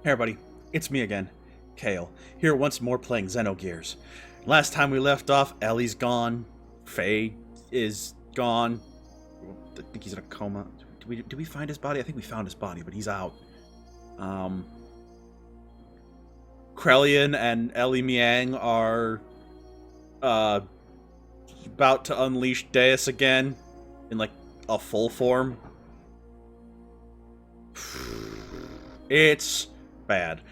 Hey everybody, it's me again, Kale, here once more playing Xenogears. Last time we left off, Ellie's gone, Faye is gone, I think he's in a coma. Did we find his body? I think we found his body, but he's out. Krellian and Ellie Miang are about to unleash Deus again in like a full form. It's bad.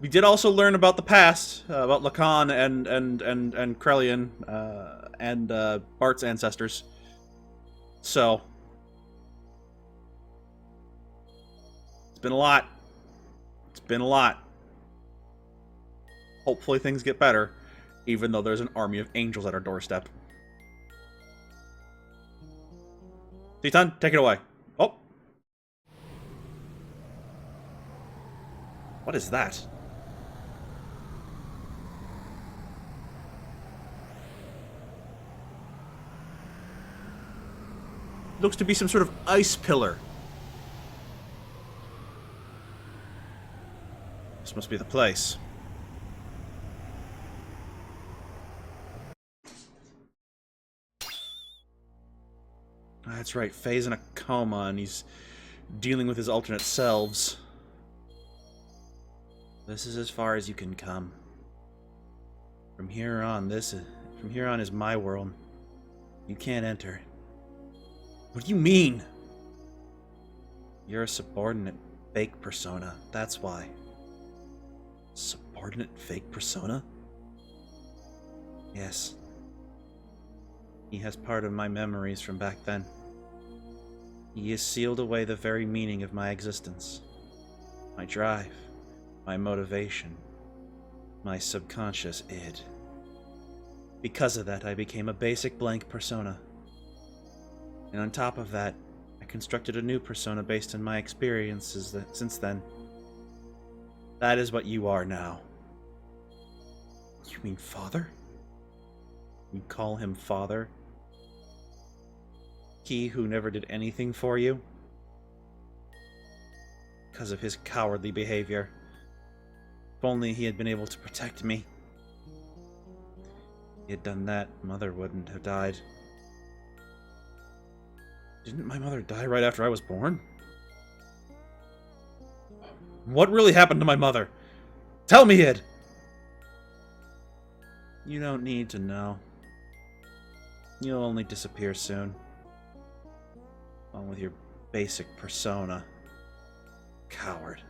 We did also learn about the past, about Lacan and Krellian, and Bart's ancestors. So it's been a lot. It's been a lot. Hopefully things get better, even though there's an army of angels at our doorstep. Titan, take it away. Oh. What is that? Looks to be some sort of ice pillar. This must be the place. That's right, Faye's in a coma and he's dealing with his alternate selves. This is as far as you can come. From here on is my world. You can't enter. What do you mean? You're a subordinate fake persona, that's why. Subordinate fake persona? Yes. He has part of my memories from back then. He has sealed away the very meaning of my existence. My drive, my motivation, my subconscious id. Because of that, I became a basic blank persona. And on top of that, I constructed a new persona based on my experiences since then. That is what you are now. You mean father? You call him father? He who never did anything for you? Because of his cowardly behavior. If only he had been able to protect me. If he had done that, Mother wouldn't have died. Didn't my mother die right after I was born? What really happened to my mother? Tell me it! You don't need to know. You'll only disappear soon. Along with your basic persona. Coward.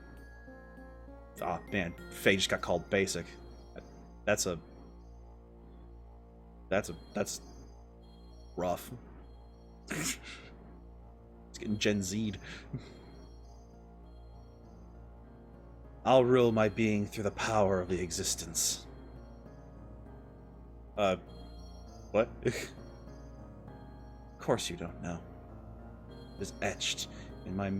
Oh man, Faye just got called basic. That's rough. It's getting Gen Z'd. I'll rule my being through the power of the existence. What? Of course you don't know. It is etched in my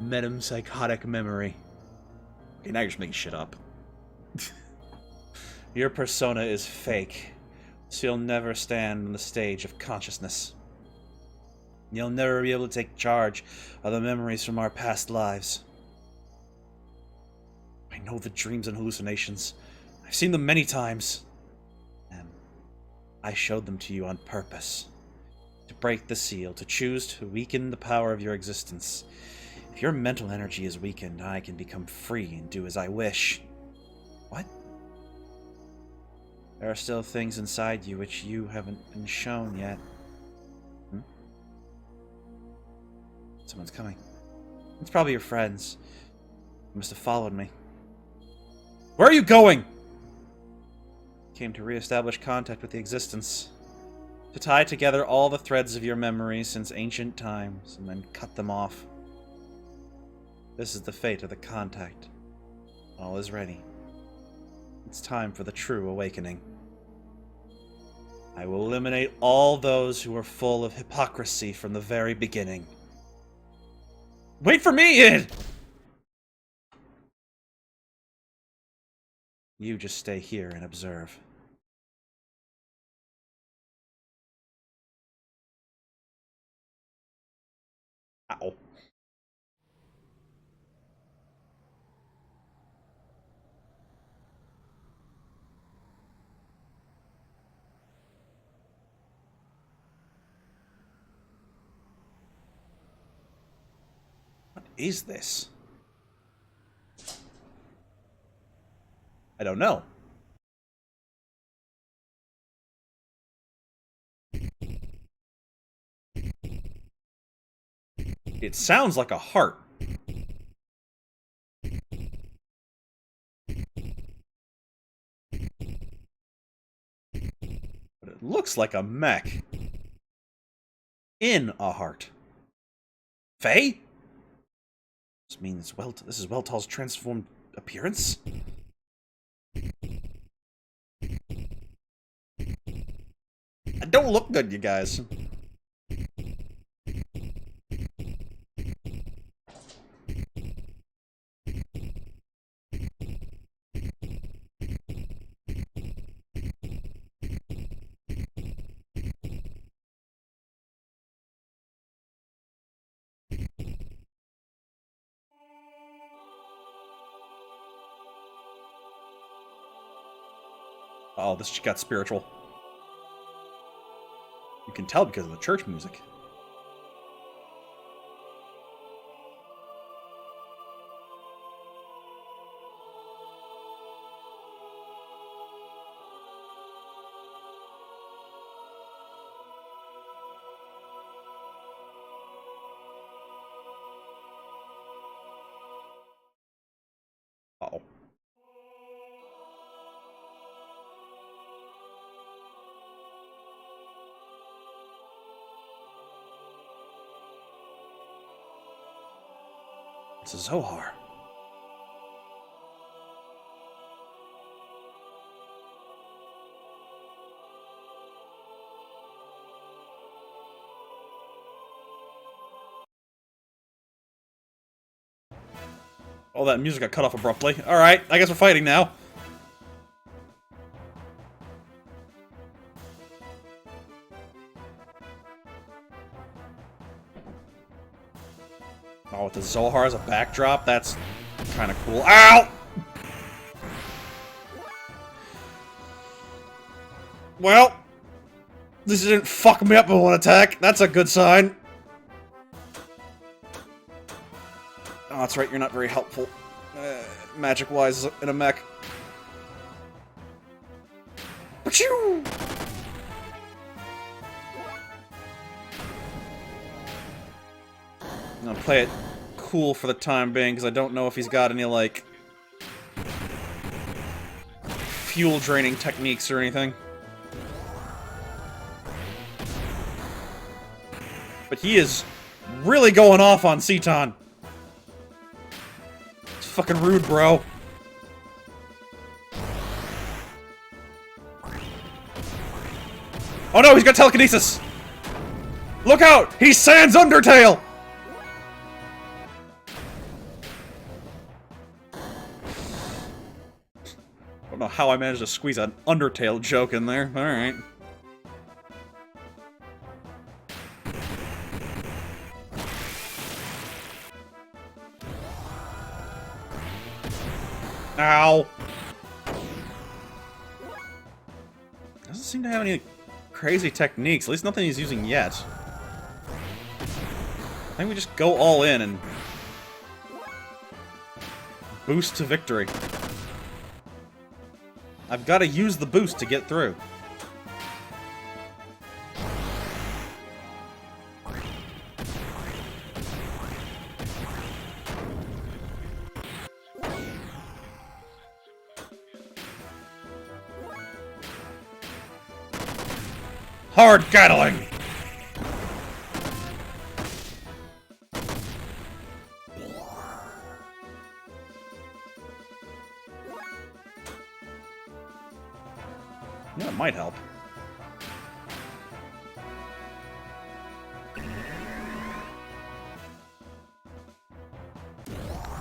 metempsychotic memory. Okay, now you're just making shit up. Your persona is fake, so you'll never stand on the stage of consciousness. You'll never be able to take charge of the memories from our past lives. I know the dreams and hallucinations. I've seen them many times. And I showed them to you on purpose. To break the seal, to choose to weaken the power of your existence. If your mental energy is weakened, I can become free and do as I wish. What? There are still things inside you which you haven't been shown yet. Someone's coming. It's probably your friends. You must have followed me. Where are you going? Came to re-establish contact with the existence. To tie together all the threads of your memories since ancient times, and then cut them off. This is the fate of the contact. All is ready. It's time for the true awakening. I will eliminate all those who are full of hypocrisy from the very beginning. Wait for me, Id! You just stay here and observe. Ow. is this? I don't know. It sounds like a heart. But it looks like a mech. In a heart. Faye? This means this is Weltal's transformed appearance? I don't look good, you guys. Oh, this got spiritual. You can tell because of the church music. Uh-oh. It's a Zohar. Oh, that music got cut off abruptly. Alright, I guess we're fighting now. Oh, with the Zohar as a backdrop, that's kind of cool. Ow! Well, this didn't fuck me up in one attack. That's a good sign. Oh, that's right, you're not very helpful. Magic-wise in a mech. Achoo! I'm gonna play it cool for the time being, because I don't know if he's got any, like, fuel-draining techniques or anything. But he is really going off on Ceton. It's fucking rude, bro. Oh no, he's got telekinesis! Look out! He's Sans Undertale! I don't know how I managed to squeeze an Undertale joke in there. Alright. Ow! Doesn't seem to have any crazy techniques. At least nothing he's using yet. I think we just go all in and boost to victory. I've got to use the boost to get through. Hard Gatling! That might help.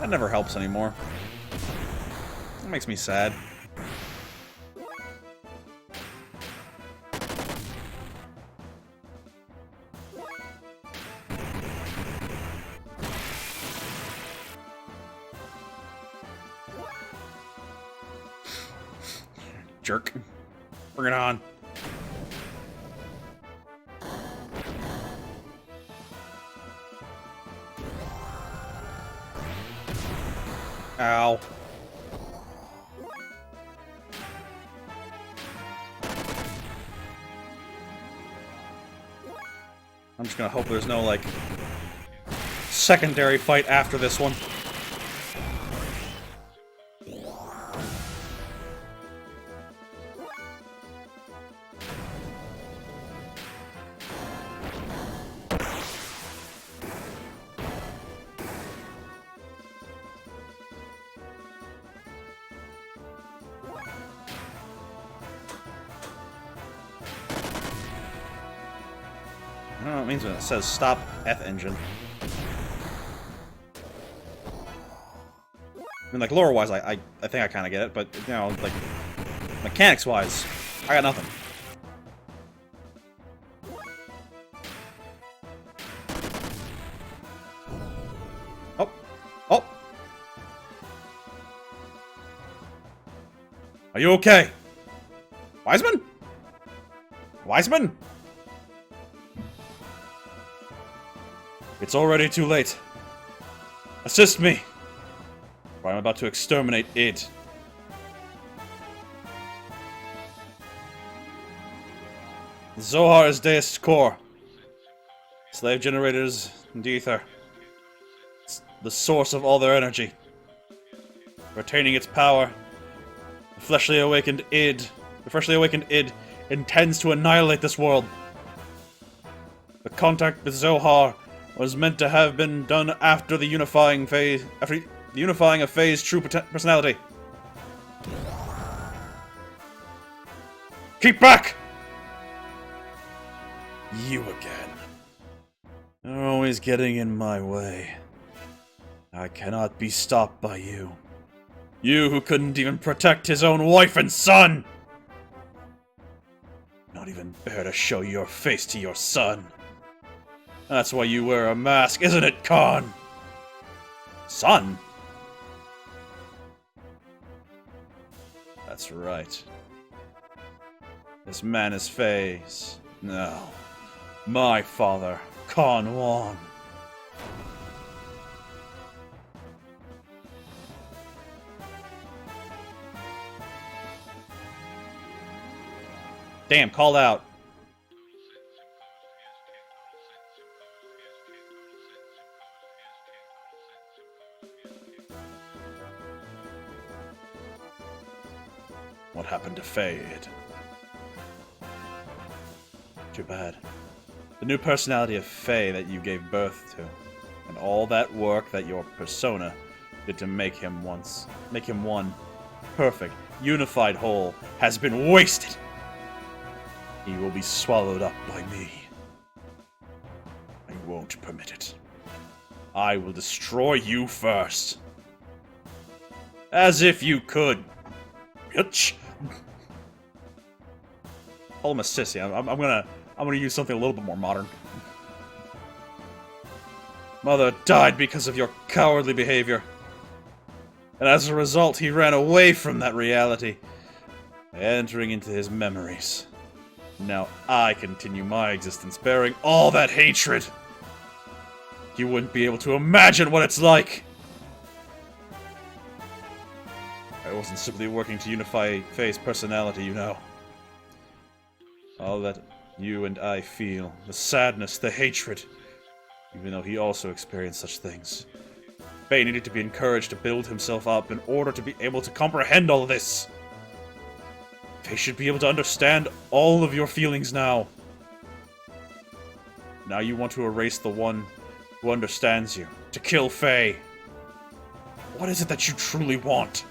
That never helps anymore. That makes me sad. Jerk. Bring it on. Ow. I'm just gonna hope there's no, like, secondary fight after this one. I don't know what it means when it says stop F engine. I mean, like, lore-wise, I think I kind of get it, but, you know, like, mechanics-wise, I got nothing. Oh! Oh! Are you okay? Wiseman? Wiseman? It's already too late. Assist me, or I'm about to exterminate it. Zohar is Deus' core. Slave generators and ether. It's the source of all their energy. Retaining its power, the freshly awakened id intends to annihilate this world. The contact with Zohar was meant to have been done after the unifying of Faye's true personality. Keep back! You again. You're always getting in my way. I cannot be stopped by you. You who couldn't even protect his own wife and son! Not even bear to show your face to your son. That's why you wear a mask, isn't it, Khan? Son? That's right. This man is Faye's. No. My father, Khan Wan. Damn, called out. What happened to Fade? Too bad. The new personality of Faye that you gave birth to, and all that work that your persona did to make him one perfect, unified whole, has been wasted. He will be swallowed up by me. I won't permit it. I will destroy you first. As if you could. Bitch. Call him a sissy. I'm gonna use something a little bit more modern. Mother died because of your cowardly behavior. And as a result, he ran away from that reality, entering into his memories. Now I continue my existence bearing all that hatred. You wouldn't be able to imagine what it's like. I wasn't simply working to unify Faye's personality, you know. All that you and I feel, the sadness, the hatred, even though he also experienced such things. Faye needed to be encouraged to build himself up in order to be able to comprehend all of this. Faye should be able to understand all of your feelings now. Now you want to erase the one who understands you, to kill Faye. What is it that you truly want?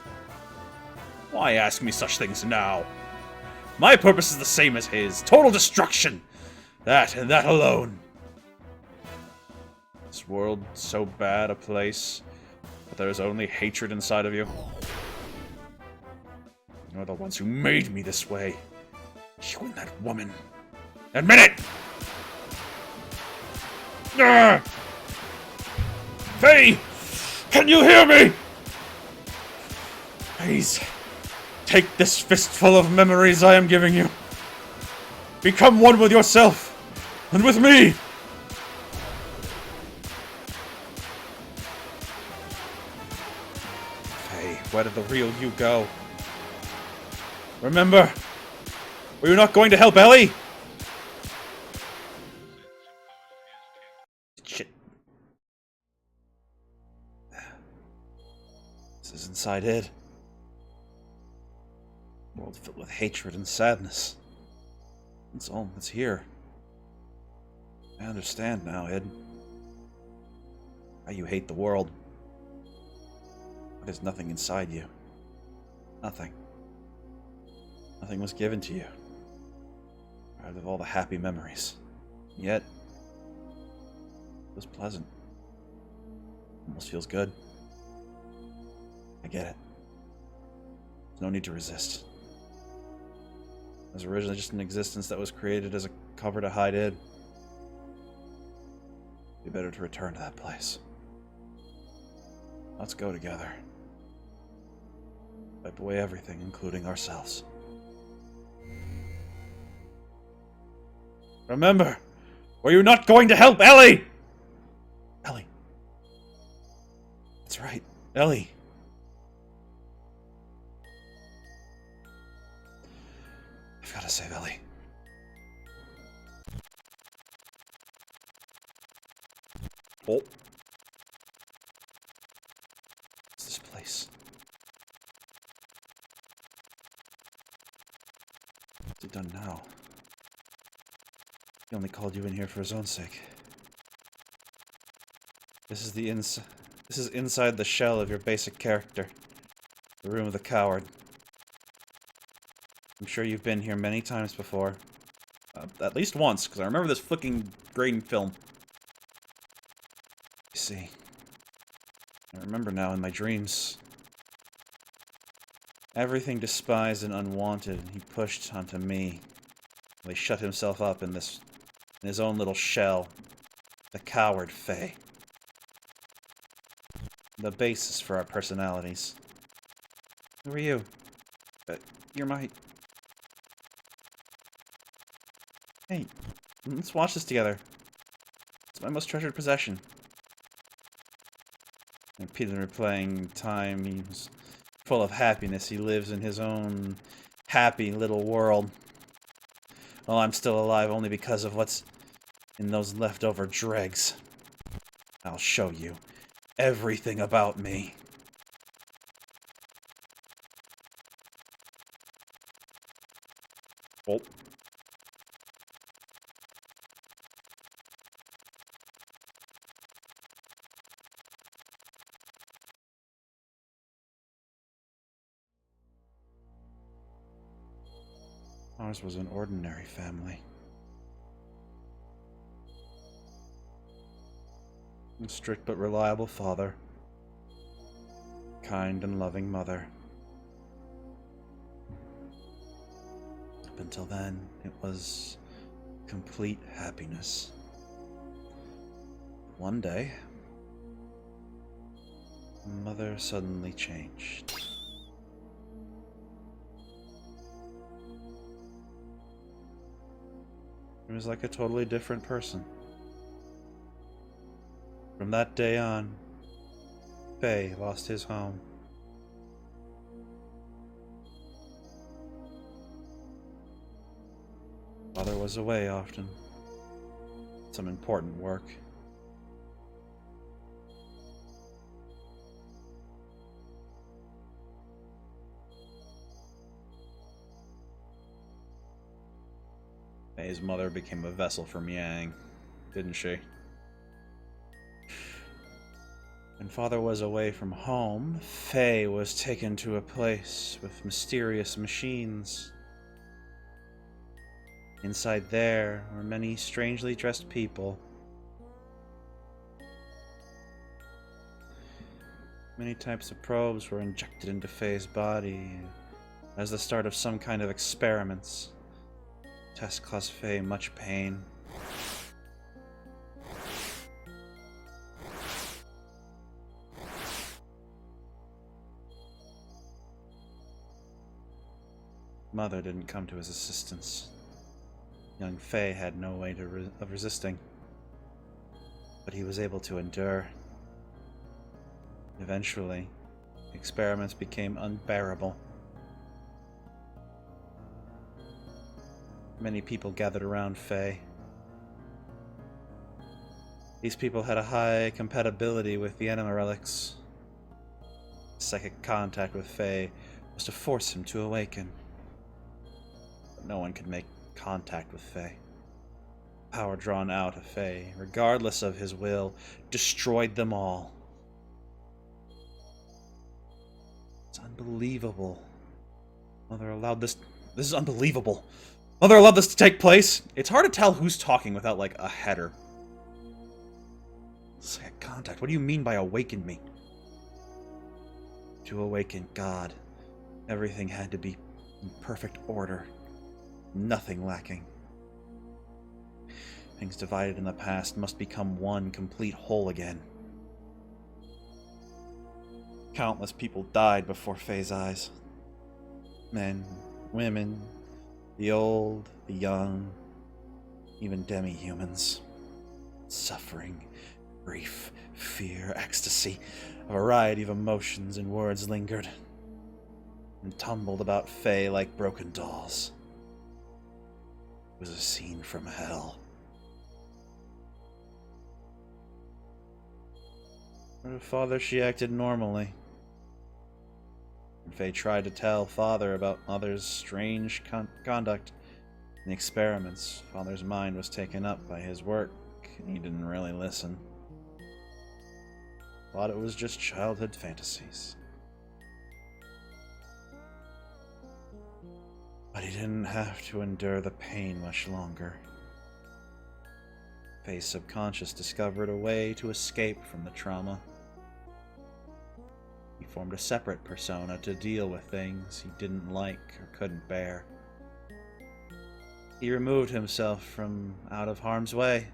Why ask me such things now? My purpose is the same as his. Total destruction! That and that alone. This world, so bad a place, but there is only hatred inside of you. You're the ones who made me this way. You and that woman. Admit it! Arrgh! Faye! Can you hear me? Please, take this fistful of memories I am giving you. Become one with yourself, and with me! Faye, where did the real you go? Remember? Were you not going to help Ellie? Shit. This is inside it. A world filled with hatred and sadness. It's all that's here. I understand now, Ed. How you hate the world. There's nothing inside you. Nothing. Nothing was given to you. Out of all the happy memories. Yet, it was pleasant. Almost feels good. I get it. There's no need to resist. It was originally just an existence that was created as a cover to hide it. It'd be better to return to that place. Let's go together. Wipe away everything, including ourselves. Remember, were you not going to help Ellie? Ellie. That's right, Ellie. I've got to save Ellie. Oh. What's this place? What's he done now? He only called you in here for his own sake. This is inside the shell of your basic character. The room of the coward. I'm sure you've been here many times before. At least once, because I remember this flicking grain film. You see, I remember now in my dreams. Everything despised and unwanted he pushed onto me. He shut himself up in his own little shell. The coward Faye. The basis for our personalities. Who are you? You're my... Hey, let's watch this together. It's my most treasured possession. And Peter replaying time, he's full of happiness. He lives in his own happy little world. Well, I'm still alive only because of what's in those leftover dregs. I'll show you everything about me. Oh. Ours was an ordinary family. A strict but reliable father. Kind and loving mother. Up until then, it was complete happiness. One day, Mother suddenly changed. It was like a totally different person. From that day on, Faye lost his home. Father was away often. Some important work. Faye's mother became a vessel for Miang, didn't she? When Father was away from home, Faye was taken to a place with mysterious machines. Inside there were many strangely dressed people. Many types of probes were injected into Faye's body as the start of some kind of experiments. Tests caused Faye much pain. Mother didn't come to his assistance. Young Faye had no way of resisting, but he was able to endure. Eventually, Experiments became unbearable. Many people gathered around Faye. These people had a high compatibility with the anima relics. Psychic contact with Faye was to force him to awaken. But no one could make contact with Faye. Power drawn out of Faye, regardless of his will, destroyed them all. It's unbelievable. Mother allowed this... This is unbelievable. Mother allowed this to take place? It's hard to tell who's talking without, like, a header. Psychic contact. What do you mean by awakened me? To awaken God, everything had to be in perfect order. Nothing lacking. Things divided in the past must become one complete whole again. Countless people died before Faye's eyes. Men, women, the old, the young, even demi-humans. Suffering, grief, fear, ecstasy, a variety of emotions and words lingered and tumbled about Faye like broken dolls. It was a scene from hell. For her father, she acted normally. When Faye tried to tell Father about Mother's strange conduct in the experiments, Father's mind was taken up by his work, and he didn't really listen. Thought it was just childhood fantasies. But he didn't have to endure the pain much longer. Faye's subconscious discovered a way to escape from the trauma. He formed a separate persona to deal with things he didn't like or couldn't bear. He removed himself from out of harm's way.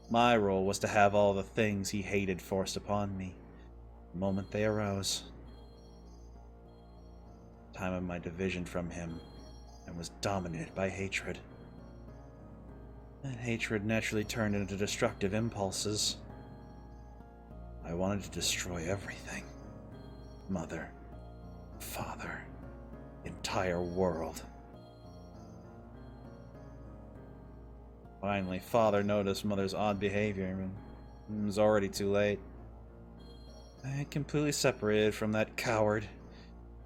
My role was to have all the things he hated forced upon me, the moment they arose. The time of my division from him, I was dominated by hatred. That hatred naturally turned into destructive impulses. I wanted to destroy everything. Mother, Father, the entire world. Finally, Father noticed Mother's odd behavior, and it was already too late. I had completely separated from that coward,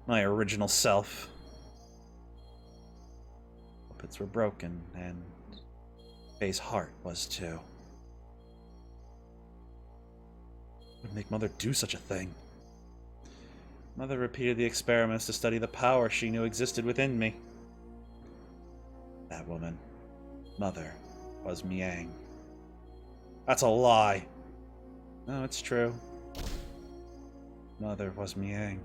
my original self. Puppets were broken, and Faye's heart was too. What would make Mother do such a thing? Mother repeated the experiments to study the power she knew existed within me. That woman, Mother, was Miang. That's a lie. No, it's true. Mother was Miang.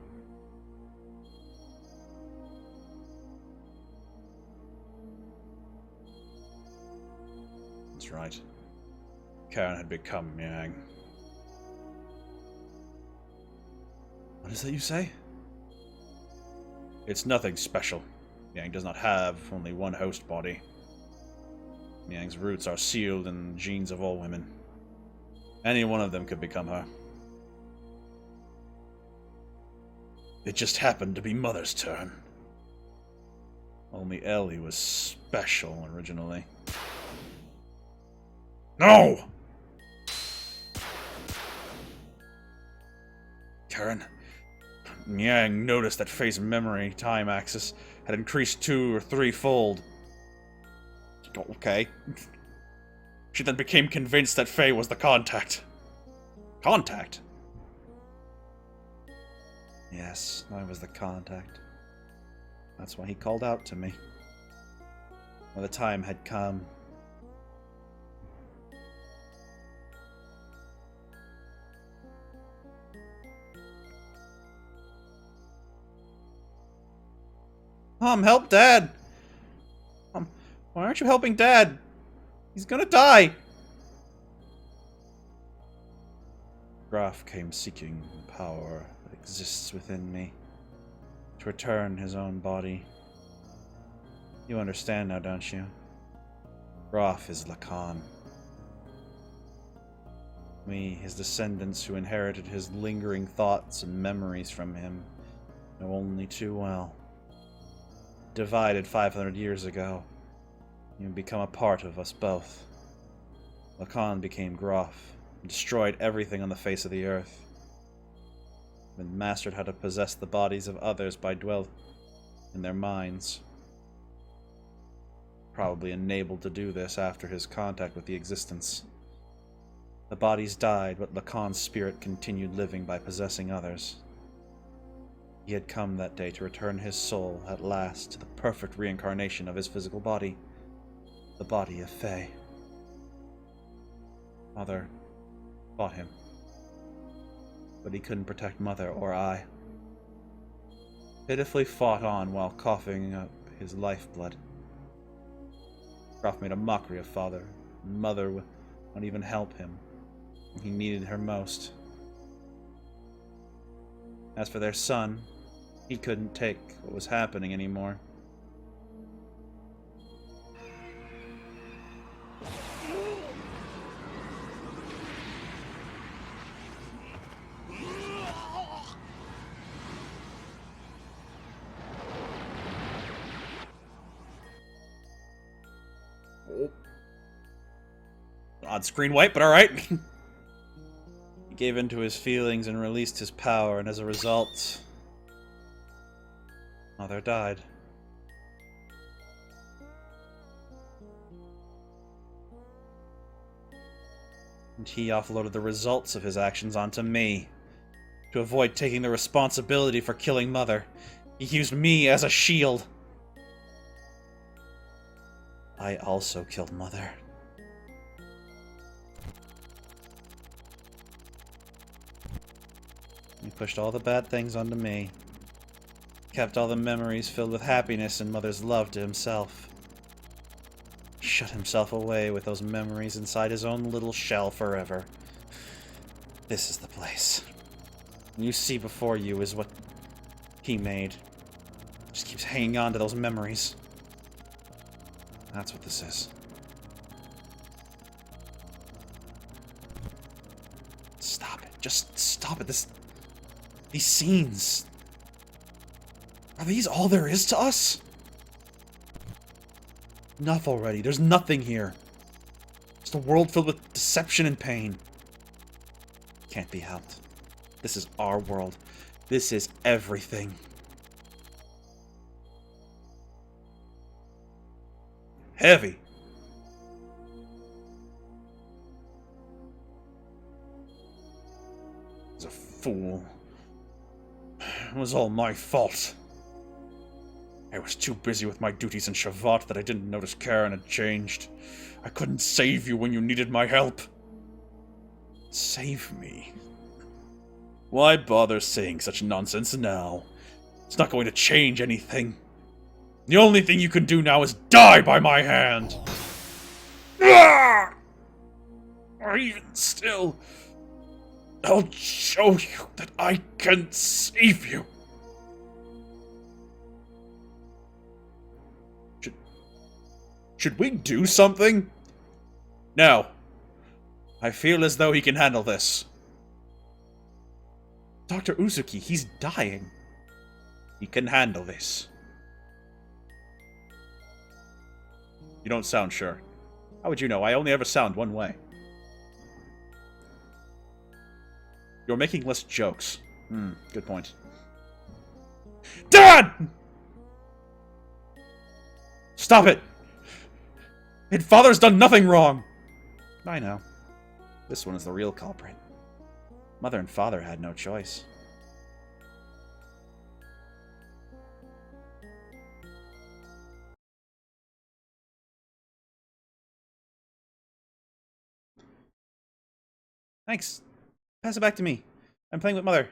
That's right. Karen had become Miang. What is that you say? It's nothing special. Miang does not have only one host body. Miang's roots are sealed in the genes of all women. Any one of them could become her. It just happened to be Mother's turn. Only Ellie was special originally. No! Karen. Miang noticed that Faye's memory time axis had increased 2 or 3-fold. Okay. She then became convinced that Faye was the contact. Contact? Yes, I was the contact. That's why he called out to me. When the time had come. Mom, help Dad! Mom, why aren't you helping Dad? He's gonna die! Graf came seeking the power that exists within me to return his own body. You understand now, don't you? Graf is Lacan. We, his descendants who inherited his lingering thoughts and memories from him, know only too well. Divided 500 years ago, you become a part of us both. Lacan became Groff, and destroyed everything on the face of the earth, and mastered how to possess the bodies of others by dwelling in their minds. Probably enabled to do this after his contact with the existence. The bodies died, but Lacan's spirit continued living by possessing others. He had come that day to return his soul, at last, to the perfect reincarnation of his physical body. The body of Faye. Mother fought him, but he couldn't protect Mother or I. Pitifully fought on while coughing up his lifeblood. Groff made a mockery of Father, and Mother would not even help him when he needed her most. As for their son, he couldn't take what was happening anymore. Odd screen wipe, but alright. He gave in to his feelings and released his power, and as a result, Mother died. And he offloaded the results of his actions onto me. To avoid taking the responsibility for killing Mother, he used me as a shield. I also killed Mother. He pushed all the bad things onto me. Kept all the memories filled with happiness and Mother's love to himself. Shut himself away with those memories inside his own little shell forever. This is the place. You see before you is what he made. Just keeps hanging on to those memories. That's what this is. Stop it. Just stop it. These scenes. Are these all there is to us? Enough already. There's nothing here. Just a world filled with deception and pain. Can't be helped. This is our world. This is everything. Heavy. He's a fool. It was all my fault. I was too busy with my duties in Shavat that I didn't notice Karen had changed. I couldn't save you when you needed my help. Save me? Why bother saying such nonsense now? It's not going to change anything. The only thing you can do now is die by my hand! Ah! Or even still, I'll show you that I can save you. Should we do something? No. I feel as though he can handle this. Dr. Uzuki, he's dying. He can handle this. You don't sound sure. How would you know? I only ever sound one way. You're making less jokes. Good point. Dad! Stop it! And Father's done nothing wrong! I know. This one is the real culprit. Mother and Father had no choice. Thanks. Pass it back to me. I'm playing with Mother.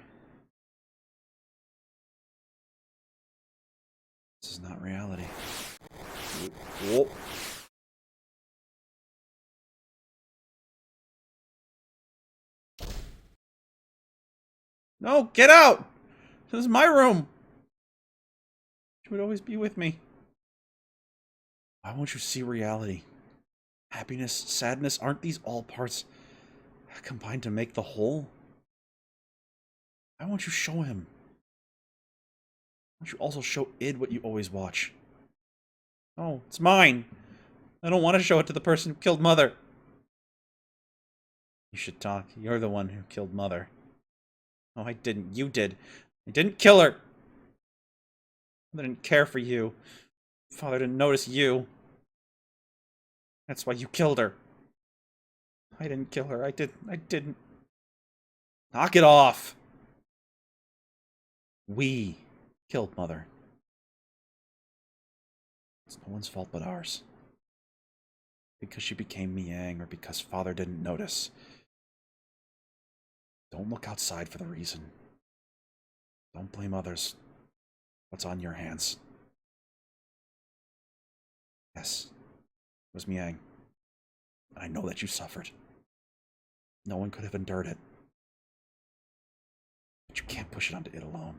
This is not reality. Whoa. No, get out! This is my room! She would always be with me. Why won't you see reality? Happiness, sadness, aren't these all parts Combined to make the whole? Why won't you show him? Why don't you also show Id what you always watch? Oh, it's mine. I don't want to show it to the person who killed Mother. You should talk. You're the one who killed Mother. Oh, I didn't. You did. I didn't kill her. I didn't care for you. Father didn't notice you. That's why you killed her. I didn't kill her. I didn't. Knock it off. We killed Mother. It's no one's fault but ours. Because she became Miang or because Father didn't notice. Don't look outside for the reason. Don't blame others. What's on your hands? Yes, it was Miang. I know that you suffered. No one could have endured it. But you can't push it onto it alone.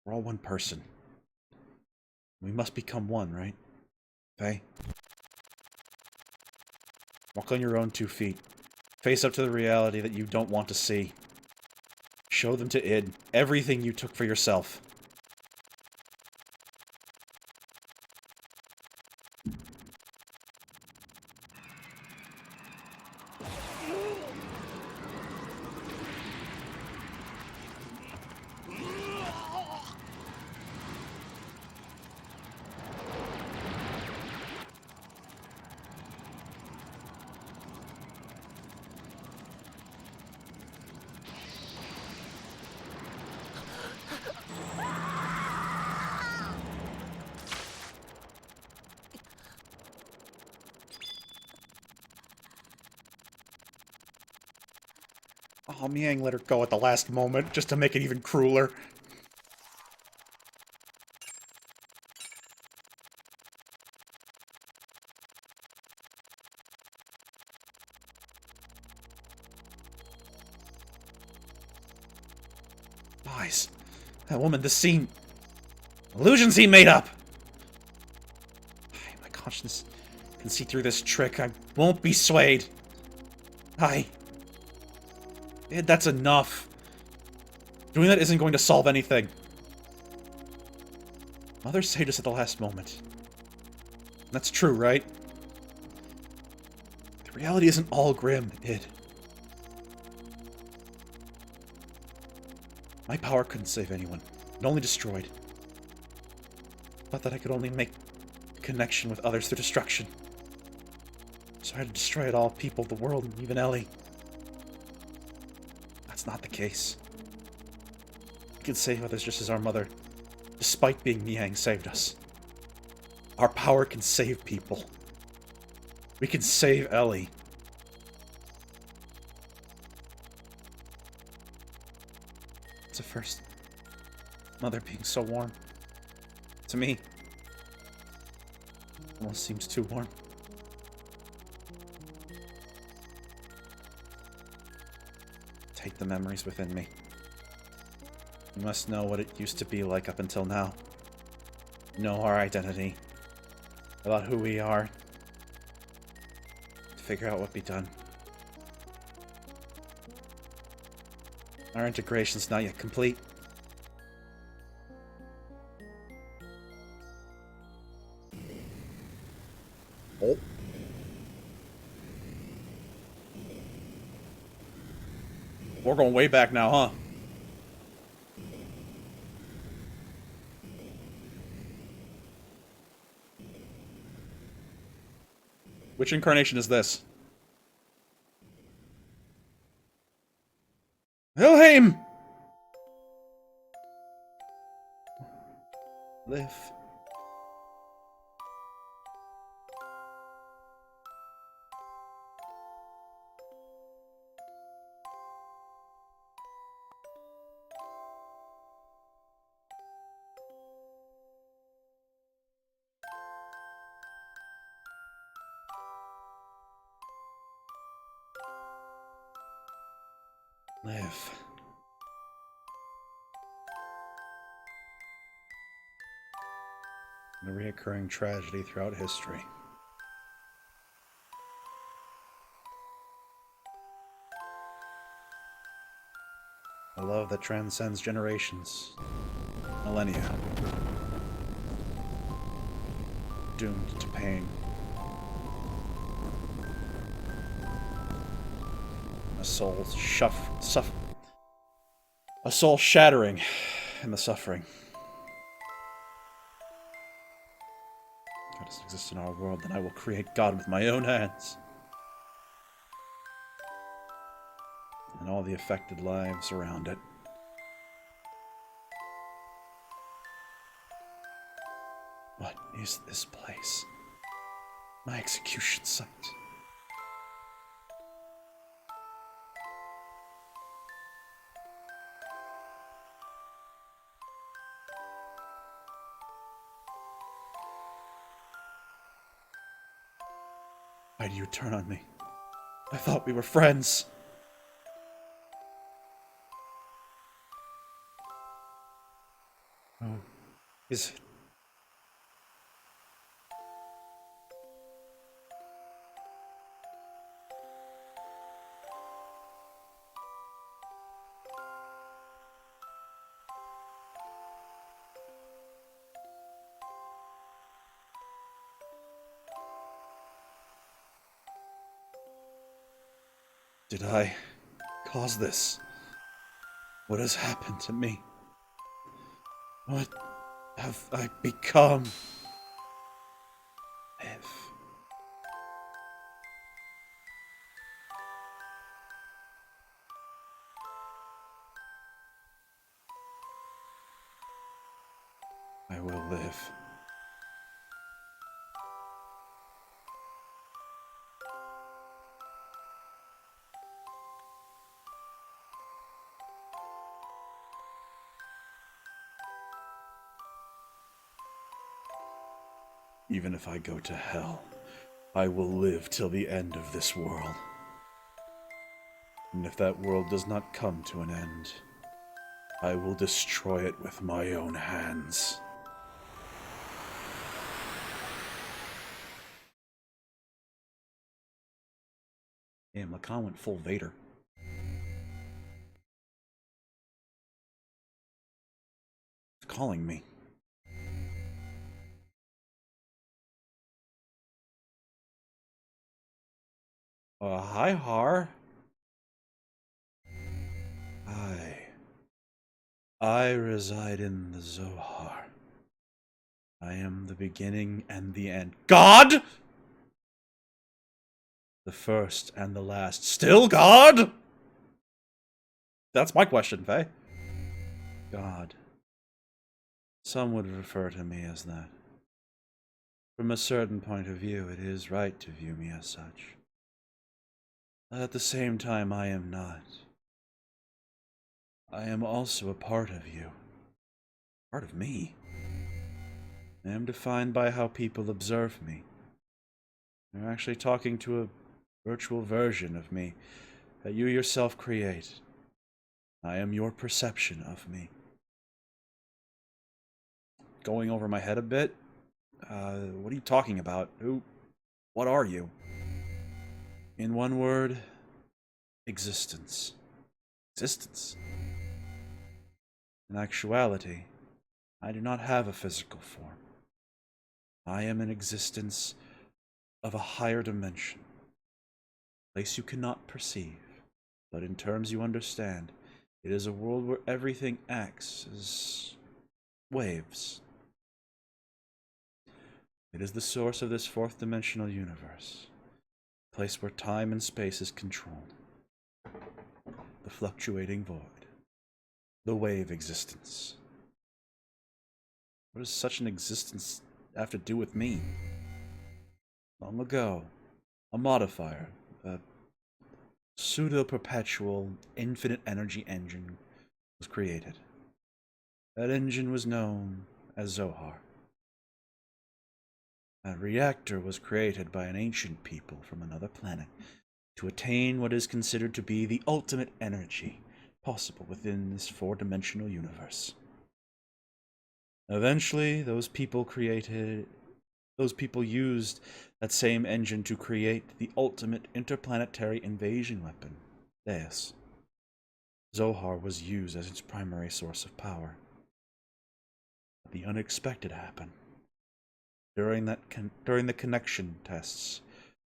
We're all one person. We must become one, right? Faye? Walk on your own 2 feet. Face up to the reality that you don't want to see. Show them to Id everything you took for yourself. Oh, Miang let her go at the last moment, just to make it even crueler. Lies. That woman, the scene. Illusions he made up! My conscience can see through this trick. I won't be swayed. That's enough. Doing that isn't going to solve anything. Mother saved us at the last moment. That's true, right? The reality isn't all grim, Id. My power couldn't save anyone. It only destroyed. I thought that I could only make a connection with others through destruction. So I had to destroy it all, people, the world, and even Ellie. That's not the case. We can save others just as our mother, despite being Miang, saved us. Our power can save people. We can save Ellie. It's a first. Mother being so warm. To me. Almost seems too warm. Take the memories within me. You must know what it used to be like up until now. Know our identity. About who we are. To figure out what be done. Our integration's not yet complete. Oh. We're going way back now, huh? Which incarnation is this? Wilhelm! Live. Live. A reoccurring tragedy throughout history. A love that transcends generations, millennia. Doomed to pain. A soul a soul shattering in the suffering. God doesn't exist in our world, then I will create God with my own hands. And all the affected lives around it. What is this place? My execution site. Why do you turn on me? I thought we were friends. Oh, is it? Did I cause this? What has happened to me? What have I become? If I will live. Even if I go to hell, I will live till the end of this world. And if that world does not come to an end, I will destroy it with my own hands. Damn, Lacan went full Vader. It's calling me. Hi, Har. I reside in the Zohar. I am the beginning and the end. God? The first and the last. Still God? That's my question, Faye. God. Some would refer to me as that. From a certain point of view, it is right to view me as such. At the same time, I am not. I am also a part of you. Part of me. I am defined by how people observe me. You're actually talking to a virtual version of me that you yourself create. I am your perception of me. Going over my head a bit? What are you talking about? What are you? In one word, existence. Existence. In actuality, I do not have a physical form. I am an existence of a higher dimension. A place you cannot perceive, but in terms you understand. It is a world where everything acts as waves. It is the source of this fourth-dimensional universe, a place where time and space is controlled. The fluctuating void. The wave existence. What does such an existence have to do with me? Long ago, a modifier, a pseudo-perpetual, infinite energy engine was created. That engine was known as Zohar. A reactor was created by an ancient people from another planet to attain what is considered to be the ultimate energy possible within this four-dimensional universe. Eventually, those people used that same engine to create the ultimate interplanetary invasion weapon, Deus. Zohar was used as its primary source of power. The unexpected happened. During the connection tests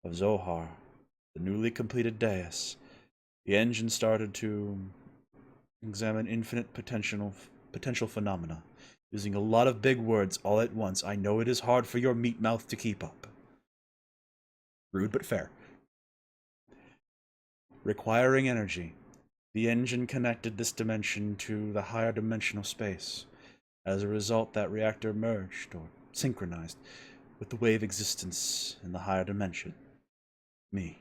of Zohar, the newly completed dais, the engine started to examine infinite potential phenomena, using a lot of big words all at once. I know it is hard for your meat mouth to keep up. Rude but fair. Requiring energy, the engine connected this dimension to the higher dimensional space. As a result, that reactor merged, or synchronized, with the wave existence in the higher dimension. Me.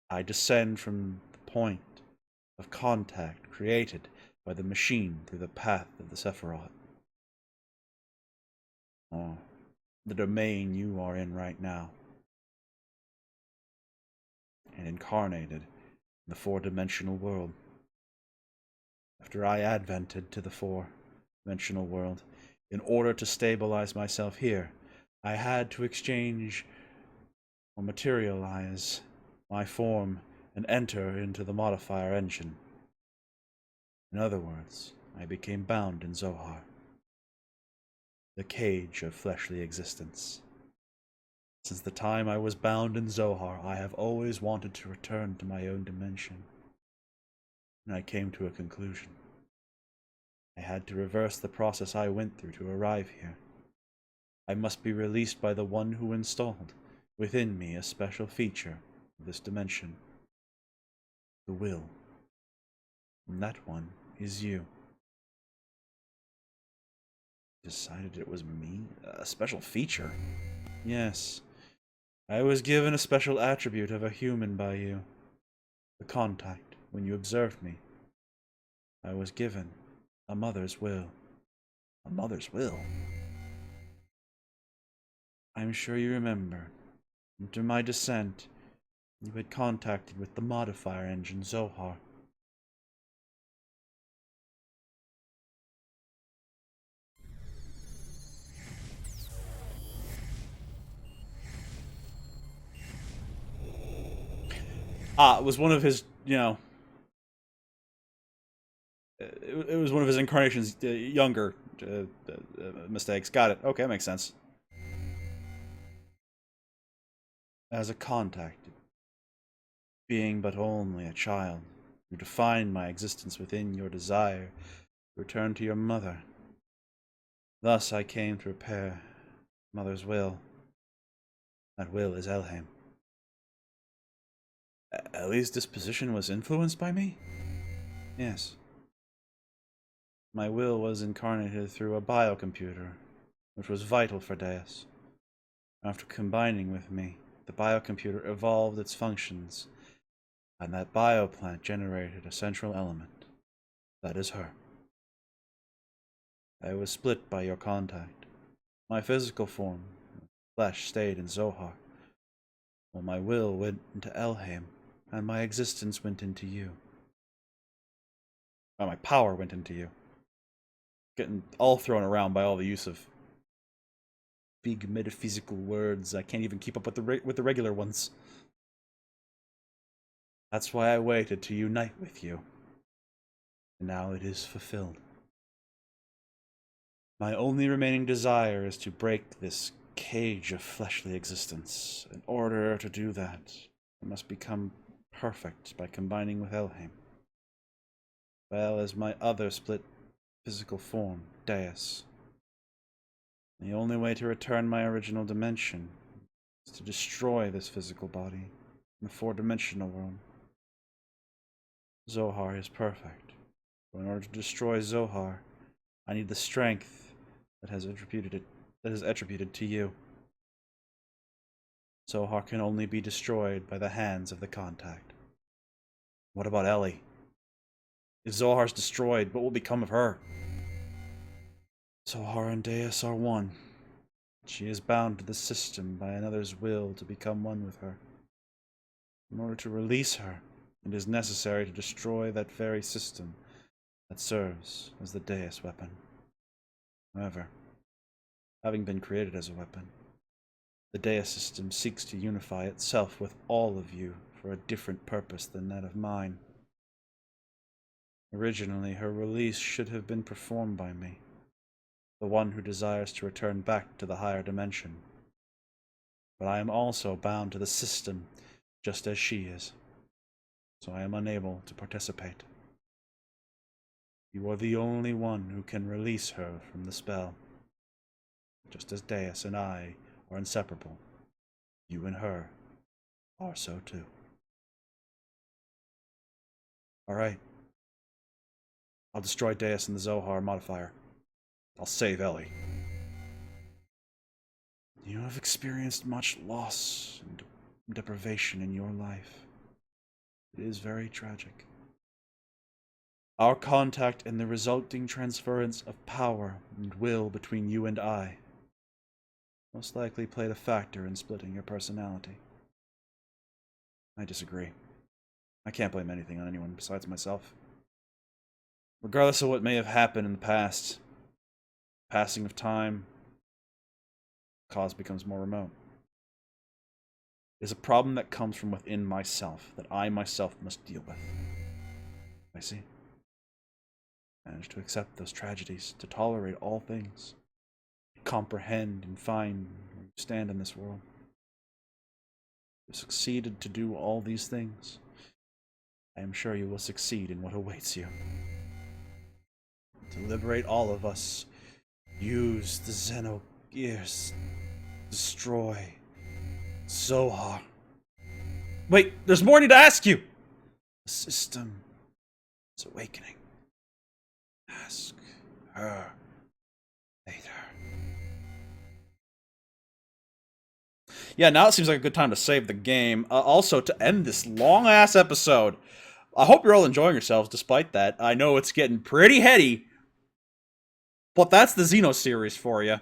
I descend from the point of contact created by the machine through the path of the Sephiroth. Oh, the domain you are in right now. And incarnated in the four-dimensional world. After I advented to the four-dimensional world, in order to stabilize myself here, I had to exchange or materialize my form and enter into the modifier engine. In other words, I became bound in Zohar, the cage of fleshly existence. Since the time I was bound in Zohar, I have always wanted to return to my own dimension. And I came to a conclusion. I had to reverse the process I went through to arrive here. I must be released by the one who installed within me a special feature of this dimension. The will. And that one is you. Decided it was me? A special feature? Yes. I was given a special attribute of a human by you. The contact, when you observed me. I was given a mother's will. A mother's will? I'm sure you remember. After my descent, you had contacted with the modifier engine Zohar. It was one of his, it was one of his incarnations, younger mistakes. Got it. Okay, that makes sense. As a contact, being but only a child, you defined my existence within your desire to return to your mother. Thus I came to repair mother's will. That will is Elheim. Ellie's disposition was influenced by me? Yes. My will was incarnated through a biocomputer, which was vital for Deus. After combining with me, the biocomputer evolved its functions, and that bioplant generated a central element. That is her. I was split by your contact. My physical form, flesh, stayed in Zohar, while my will went into Elheim, and my existence went into you. Oh, my power went into you. Getting all thrown around by all the use of big metaphysical words. I can't even keep up with the regular ones. That's why I waited to unite with you. And now it is fulfilled. My only remaining desire is to break this cage of fleshly existence. In order to do that, I must become perfect by combining with Elheim, well as my other split physical form, Deus. The only way to return my original dimension is to destroy this physical body in the four-dimensional world. Zohar is perfect. But in order to destroy Zohar, I need the strength that is attributed to you. Zohar can only be destroyed by the hands of the contact. What about Ellie? If Zohar's destroyed, what will become of her? Zohar and Deus are one. She is bound to the system by another's will to become one with her. In order to release her, it is necessary to destroy that very system that serves as the Deus weapon. However, having been created as a weapon, the Deus system seeks to unify itself with all of you for a different purpose than that of mine. Originally, her release should have been performed by me, the one who desires to return back to the higher dimension. But I am also bound to the system, just as she is, so I am unable to participate. You are the only one who can release her from the spell. Just as Deus and I are inseparable, you and her are so too. Alright. I'll destroy Deus and the Zohar modifier. I'll save Ellie. You have experienced much loss and deprivation in your life. It is very tragic. Our contact and the resulting transference of power and will between you and I most likely played a factor in splitting your personality. I disagree. I can't blame anything on anyone besides myself. Regardless of what may have happened in the past, passing of time, the cause becomes more remote. It is a problem that comes from within myself, that I myself must deal with. I see. Manage to accept those tragedies, to tolerate all things, comprehend and find where you stand in this world. You succeeded to do all these things. I am sure you will succeed in what awaits you. To liberate all of us, use the Xenogears. Destroy Zohar. Wait, there's more I need to ask you! The system is awakening. Ask her later. Yeah, now it seems like a good time to save the game. Also, to end this long-ass episode, I hope you're all enjoying yourselves despite that. I know it's getting pretty heady, but that's the Xeno series for you.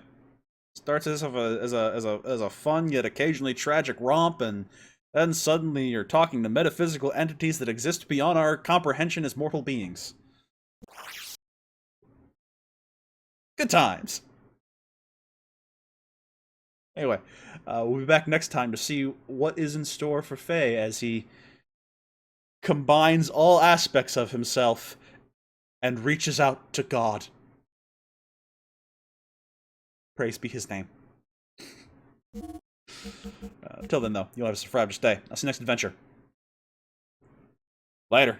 Starts as a fun yet occasionally tragic romp, and then suddenly you're talking to metaphysical entities that exist beyond our comprehension as mortal beings. Good times. Anyway, we'll be back next time to see what is in store for Faye as he combines all aspects of himself and reaches out to God. Praise be his name. Until then, though, you'll have a survived day. I'll see you next adventure. Later.